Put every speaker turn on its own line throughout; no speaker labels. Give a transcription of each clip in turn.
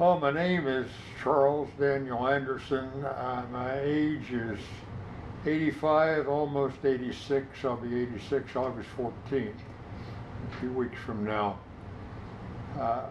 Oh, my name is Charles Daniel Anderson. My age is 85, almost 86. I'll be 86 August 14th, a few weeks from now. Uh,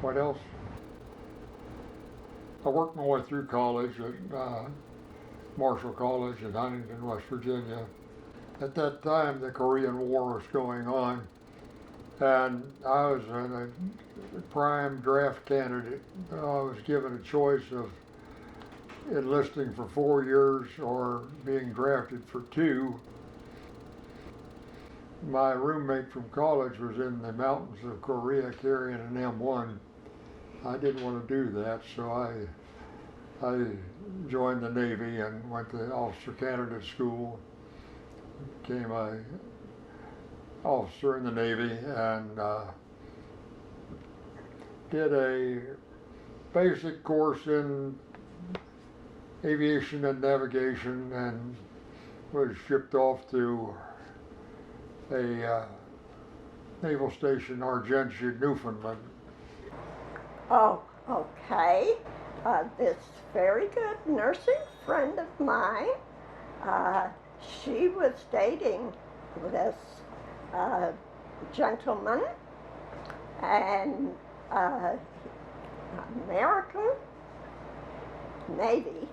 what else? I worked my way through college at Marshall College in Huntington, West Virginia. At that time, the Korean War was going on, and I was a prime draft candidate. I was given a choice of enlisting for 4 years or being drafted for two. My roommate from college was in the mountains of Korea carrying an M1. I didn't want to do that, so I joined the Navy and went to officer candidate school, became a officer in the Navy, and did a basic course in aviation and navigation, and was shipped off to a naval station, Argentia, Newfoundland.
Oh, okay. This very good nursing friend of mine, uh, she was dating this uh, gentleman, and American Navy.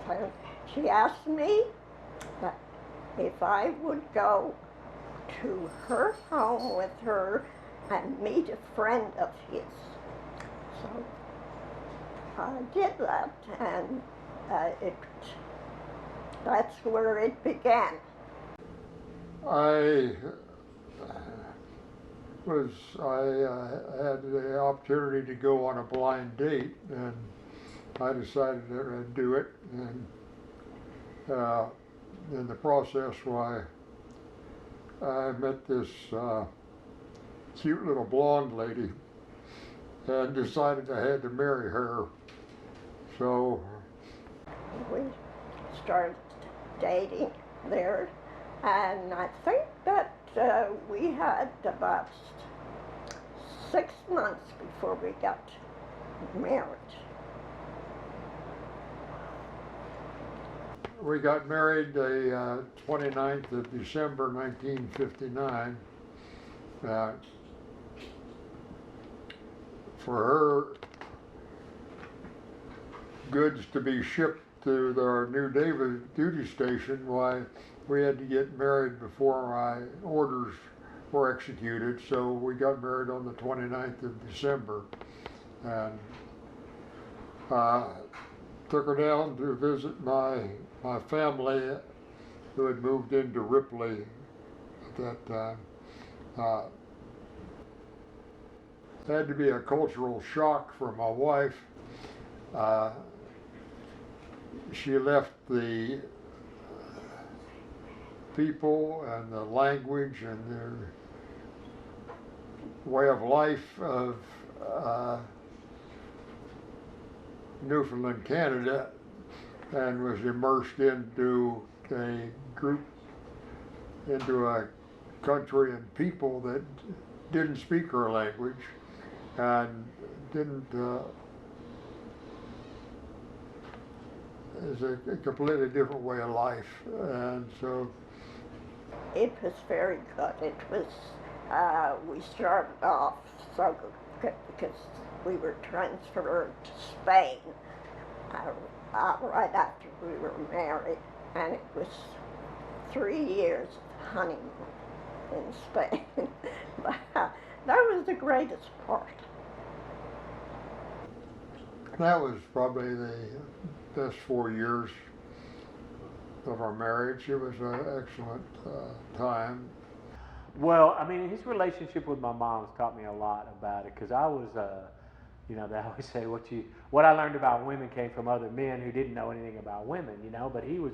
So she asked me that if I would go to her home with her and meet a friend of his. So I did that, and that's where it began.
I had the opportunity to go on a blind date, and I decided that I'd do it. And in the process, why I met this cute little blonde lady, and decided I had to marry her. So
We started dating there, and I think that we had about 6 months before we got married.
we got married the 29th of December 1959. For her goods to be shipped to our new duty station, why we had to get married before my orders were executed. So we got married on the 29th of December, and took her down to visit my family who had moved into Ripley at that time. Had to be a cultural shock for my wife. Uh, she left the people and the language and their way of life of Newfoundland, Canada, and was immersed into a group, into a country and people that didn't speak her language and didn't. Is a completely different way of life, and so
It was very good. It was, we started off so good because we were transferred to Spain right after we were married, and it was 3 years of honeymoon in Spain. That was the greatest part.
that was probably the best 4 years of our marriage. It was an excellent time.
Well, I mean, his relationship with my mom has taught me a lot about it because I was, they always say what I learned about women came from other men who didn't know anything about women, but he was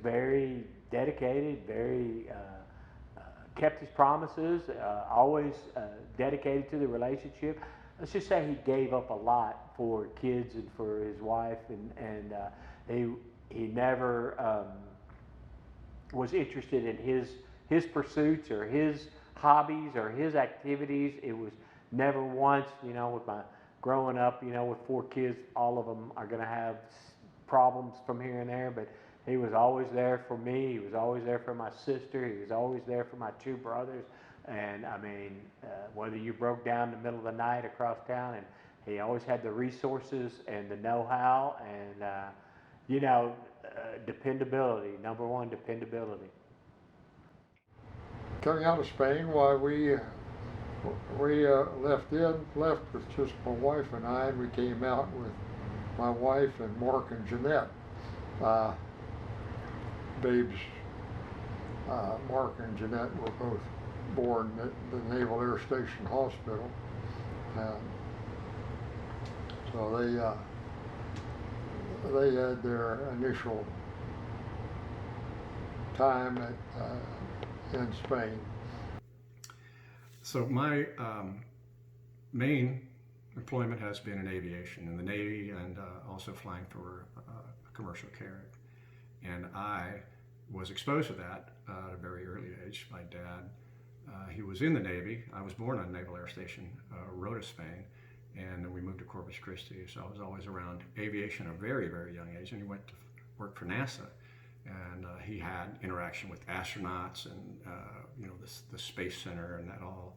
very dedicated, very, kept his promises, always dedicated to the relationship. Let's just say he gave up a lot for kids and for his wife, and he never was interested in his pursuits or his hobbies or his activities. It was never once, with my growing up, with 4 kids, all of them are going to have problems from here and there, but he was always there for me. He was always there for my sister. He was always there for my 2 brothers. And I mean, whether you broke down in the middle of the night across town, and he always had the resources and the know-how and, dependability, number one, dependability.
Coming out of Spain, why we left with just my wife and I, and we came out with my wife and Mark and Jeanette. Babe's Mark and Jeanette were both born at the Naval Air Station Hospital, and so they had their initial time in Spain.
So my main employment has been in aviation, in the Navy, and also flying for a commercial carrier. And I was exposed to that at a very early age. My dad, he was in the Navy. I was born on Naval Air Station, Rota, Spain, and then we moved to Corpus Christi. So I was always around aviation at a very, very young age. And he went to work for NASA, and he had interaction with astronauts and the Space Center, and that all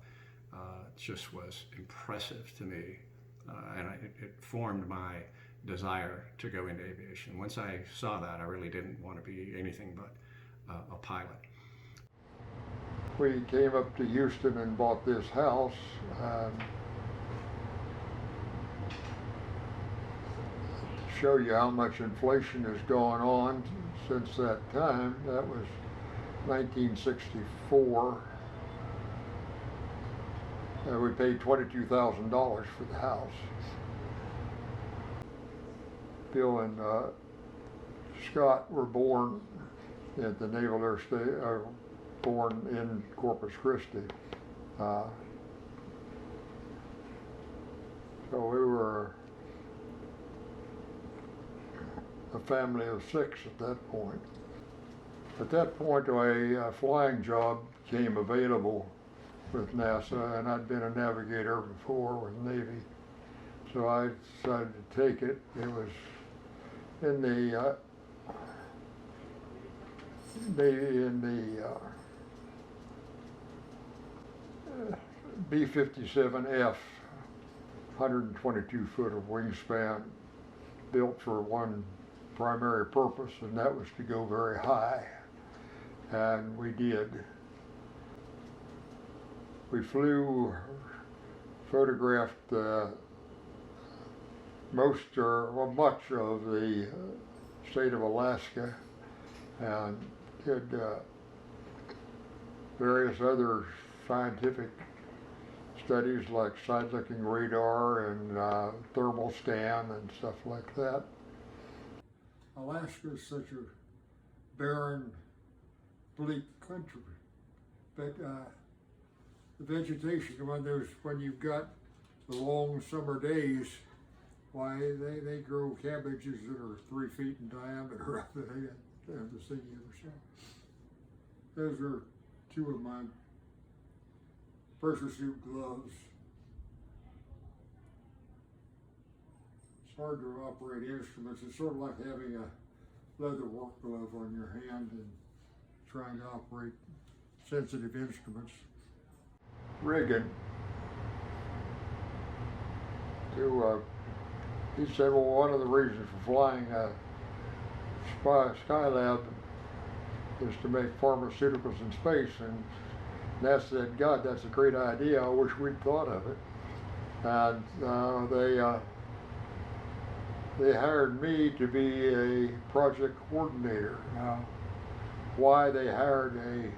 just was impressive to me, and it formed my desire to go into aviation. Once I saw that, I really didn't want to be anything but a pilot.
We came up to Houston and bought this house. Show you how much inflation has gone on since that time. That was 1964. We paid $22,000 for the house. Bill and Scott were born at the Naval Air Station, born in Corpus Christi. So we were a family of 6 at that point. At that point, a flying job came available with NASA, and I'd been a navigator before with Navy, so I decided to take it. It was in the B-57F, 122 foot of wingspan, built for one primary purpose, and that was to go very high, and we did. We flew, photographed much of the state of Alaska, and did various other scientific studies like side-looking radar and thermal scan and stuff like that. Alaska is such a barren, bleak country, but the vegetation, when you've got the long summer days, why they grow cabbages that are 3 feet in diameter that I have the thing ever seen. Those are 2 of my pressure suit gloves. It's hard to operate instruments. It's sort of like having a leather work glove on your hand and trying to operate sensitive instruments. Rigging. He said, well, one of the reasons for flying Skylab is to make pharmaceuticals in space. And NASA said, God, that's a great idea. I wish we'd thought of it. And they hired me to be a project coordinator. Now, why they hired a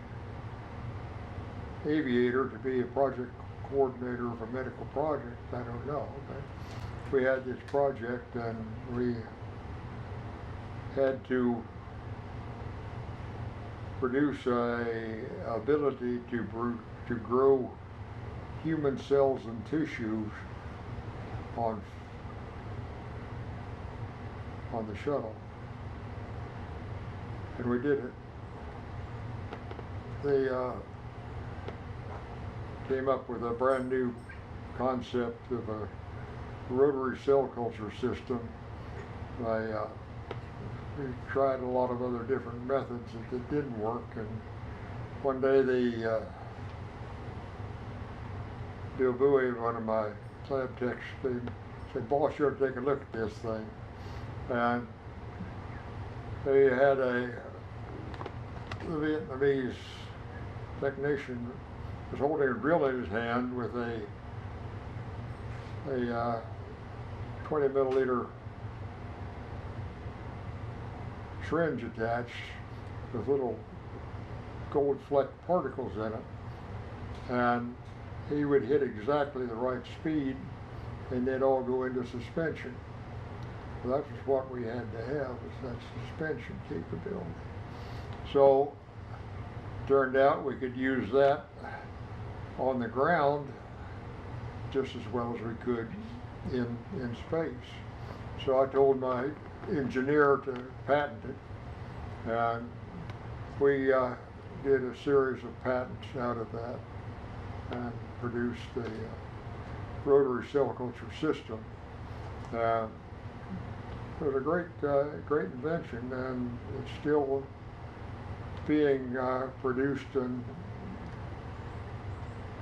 aviator to be a project coordinator of a medical project, I don't know. But we had this project, and we had to produce a ability to grow human cells and tissues on the shuttle, and we did it. came up with a brand new concept of a rotary cell culture system. We tried a lot of other different methods that didn't work, and one day Bill Bowie, one of my lab techs, they said, "Boss, you ought to take a look at this thing." And they had the Vietnamese technician was holding a drill in his hand with a 20 milliliter syringe attached with little gold fleck particles in it, and he would hit exactly the right speed and they'd all go into suspension. Well, that was what we had to have, was that suspension capability. So turned out we could use that on the ground just as well as we could in space. So I told my engineer to patent it, and we did a series of patents out of that and produced the rotary cell culture system. It was a great invention, and it's still being produced. And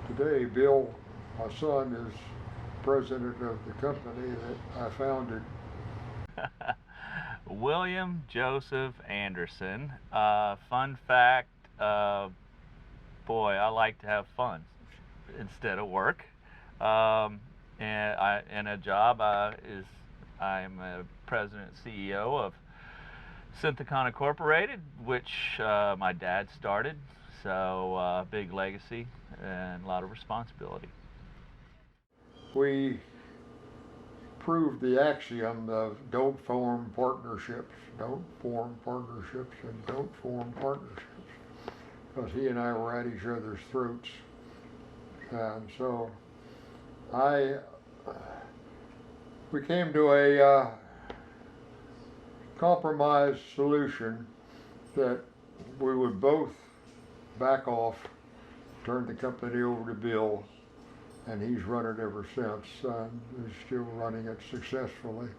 today, Bill, my son, is president of the company that I founded.
William Joseph Anderson. Fun fact, boy, I like to have fun instead of work. And a job I'm a president and CEO of Synthicon Incorporated, which my dad started. So big legacy and a lot of responsibility.
We proved the axiom of don't form partnerships, don't form partnerships, and don't form partnerships, because he and I were at each other's throats. And so we came to a compromise solution that we would both back off, turn the company over to Bill, and he's run it ever since, and he's still running it successfully.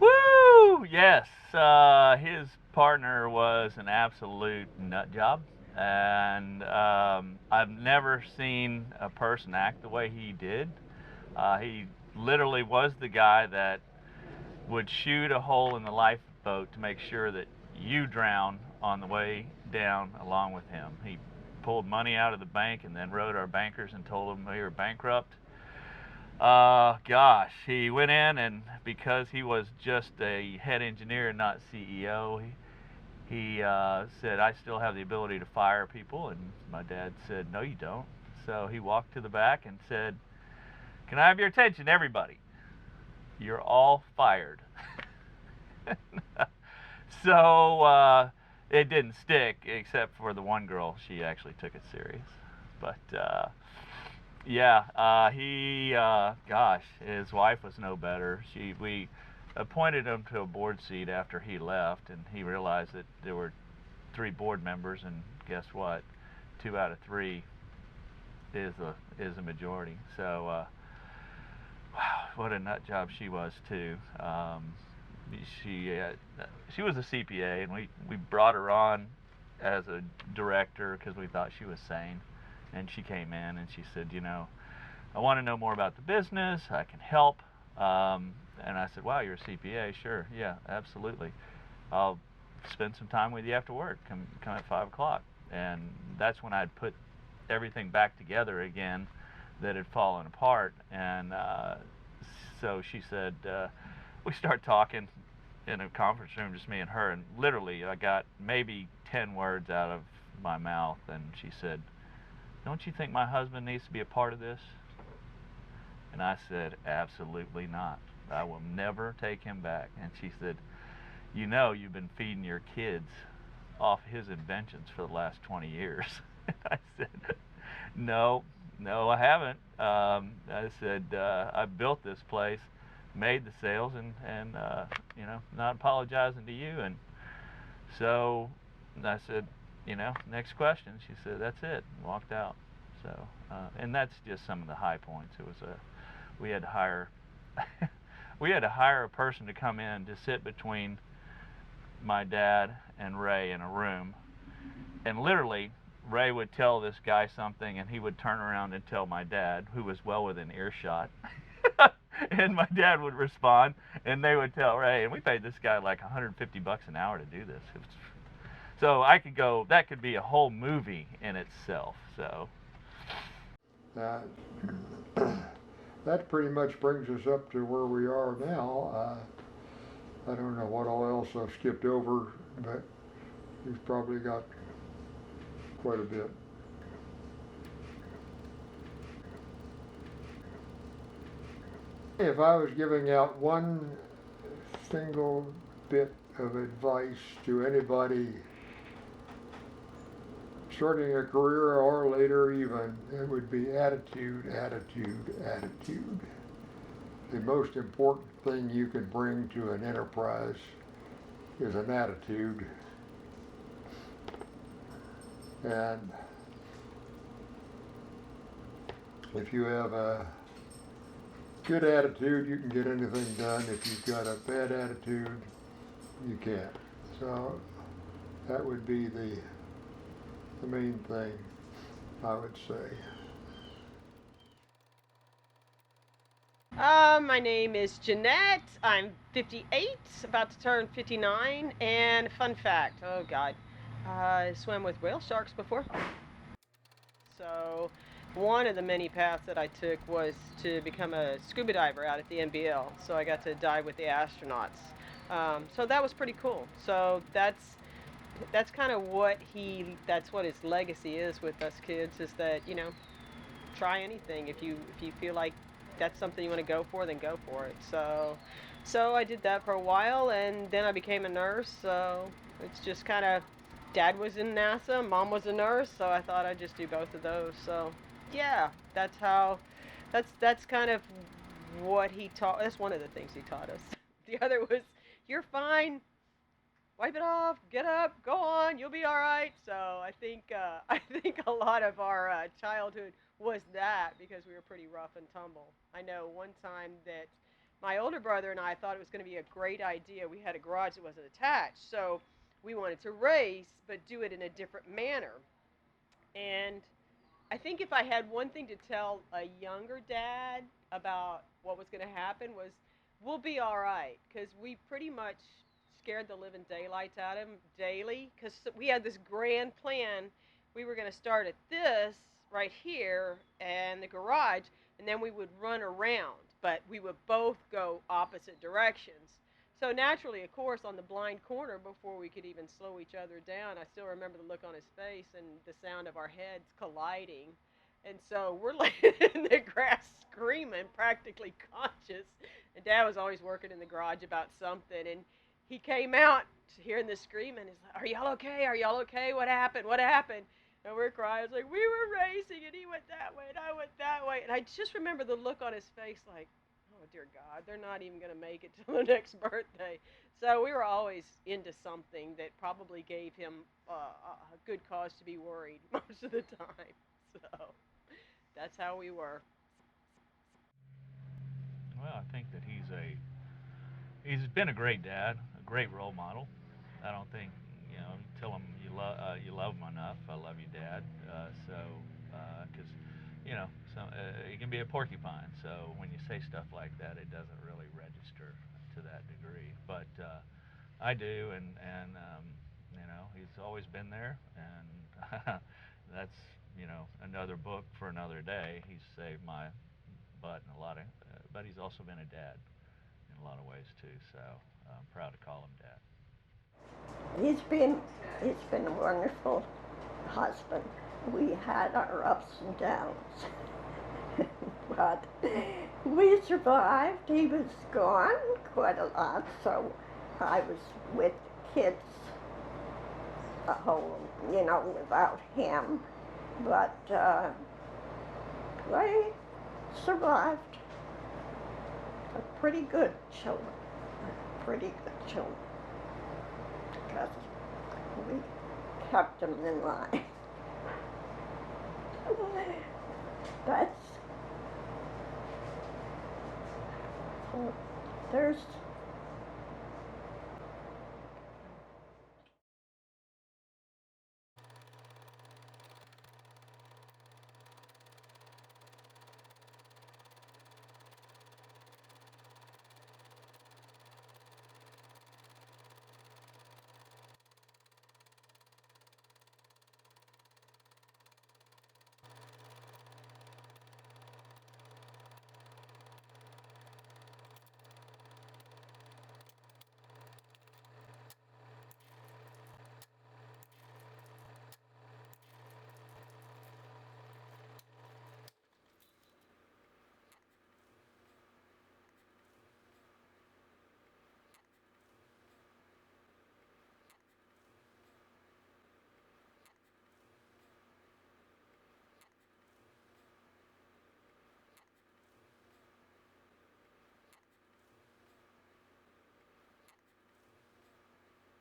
Woo! Yes, his partner was an absolute nut job, and I've never seen a person act the way he did. He literally was the guy that would shoot a hole in the lifeboat to make sure that you drown on the way down along with him. He pulled money out of the bank and then wrote our bankers and told them we were bankrupt. Gosh, he went in, and because he was just a head engineer and not CEO, he said, "I still have the ability to fire people." And my dad said, "No, you don't." So he walked to the back and said, "Can I have your attention, everybody? You're all fired." So it didn't stick, except for the one girl. She actually took it serious. But yeah, gosh, his wife was no better. We appointed him to a board seat after he left, and he realized that there were 3 board members, and guess what? 2 out of 3 is a majority. So wow, what a nut job she was too. She was a CPA, and we brought her on as a director because we thought she was sane. And she came in and she said, "I want to know more about the business. I can help." And I said, "Wow, you're a CPA? Sure, yeah, absolutely. I'll spend some time with you after work. Come at 5 o'clock." And that's when I'd put everything back together again that had fallen apart. And so she said, we start talking in a conference room, just me and her, and literally I got maybe 10 words out of my mouth, and she said, "Don't you think my husband needs to be a part of this?" And I said, "Absolutely not. I will never take him back." And she said, "You've been feeding your kids off his inventions for the last 20 years. I said, No, I haven't. I said, "I built this place, made the sales, and not apologizing to you." And so I said, "Next question." She said, "That's it," and walked out. So, and that's just some of the high points. We had to hire, we had to hire a person to come in to sit between my dad and Ray in a room, and literally Ray would tell this guy something, and he would turn around and tell my dad, who was well within earshot. And my dad would respond, and they would tell Ray, and we paid this guy like $150 an hour to do this. So I could go, that could be a whole movie in itself. So
That, that pretty much brings us up to where we are now. I don't know what all else I've skipped over, but you've probably got quite a bit. If I was giving out one single bit of advice to anybody starting a career or later even, it would be attitude, attitude, attitude. The most important thing you can bring to an enterprise is an attitude. And if you have a good attitude, you can get anything done. If you've got a bad attitude, you can't. So that would be the main thing, I would say.
My name is Jeanette. I'm 58, about to turn 59. And fun fact, oh God, I swam with whale sharks before. So one of the many paths that I took was to become a scuba diver out at the NBL. So I got to dive with the astronauts. So that was pretty cool. So that's kind of that's what his legacy is with us kids, is that, you know, try anything. If you feel like that's something you want to go for, then go for it. So I did that for a while, and then I became a nurse. So it's just kind of, Dad was in NASA, Mom was a nurse, so I thought I'd just do both of those. So yeah, that's kind of what he taught. That's one of the things he taught us. The other was, you're fine. Wipe it off, get up, go on, you'll be all right. So I think a lot of our childhood was that, because we were pretty rough and tumble. I know one time that my older brother and I thought it was going to be a great idea. We had a garage that wasn't attached, so we wanted to race, but do it in a different manner. And I think if I had one thing to tell a younger dad about what was going to happen was, we'll be all right, because we pretty much scared the living daylights out of him daily, because we had this grand plan. We were going to start at this right here and the garage, and then we would run around, but we would both go opposite directions. So naturally, of course, on the blind corner, before we could even slow each other down, I still remember the look on his face and the sound of our heads colliding. And so we're laying in the grass screaming, practically conscious. And Dad was always working in the garage about something, and he came out hearing the screaming. He's like, "Are y'all okay? Are y'all okay? What happened? What happened?" And we're crying. It's like, we were racing, and he went that way, and I went that way. And I just remember the look on his face like, oh, dear God, they're not even going to make it till the next birthday. So we were always into something that probably gave him a good cause to be worried most of the time. So that's how we were.
well, I think that he's been a great dad, a great role model. I don't think, you know, you tell him you love him enough. I love you, Dad. Because you know, it can be a porcupine. So when you say stuff like that, it doesn't really register to that degree. But I do, and you know, he's always been there, and that's, you know, another book for another day. He's saved my butt in a lot of, but he's also been a dad in a lot of ways too. So I'm proud to call him Dad.
He's been a wonderful husband. We had our ups and downs, but we survived. He was gone quite a lot, so I was with kids a whole, you know, without him. But they survived. Pretty good children. Pretty good children. Because we kept them in line. that's, so there's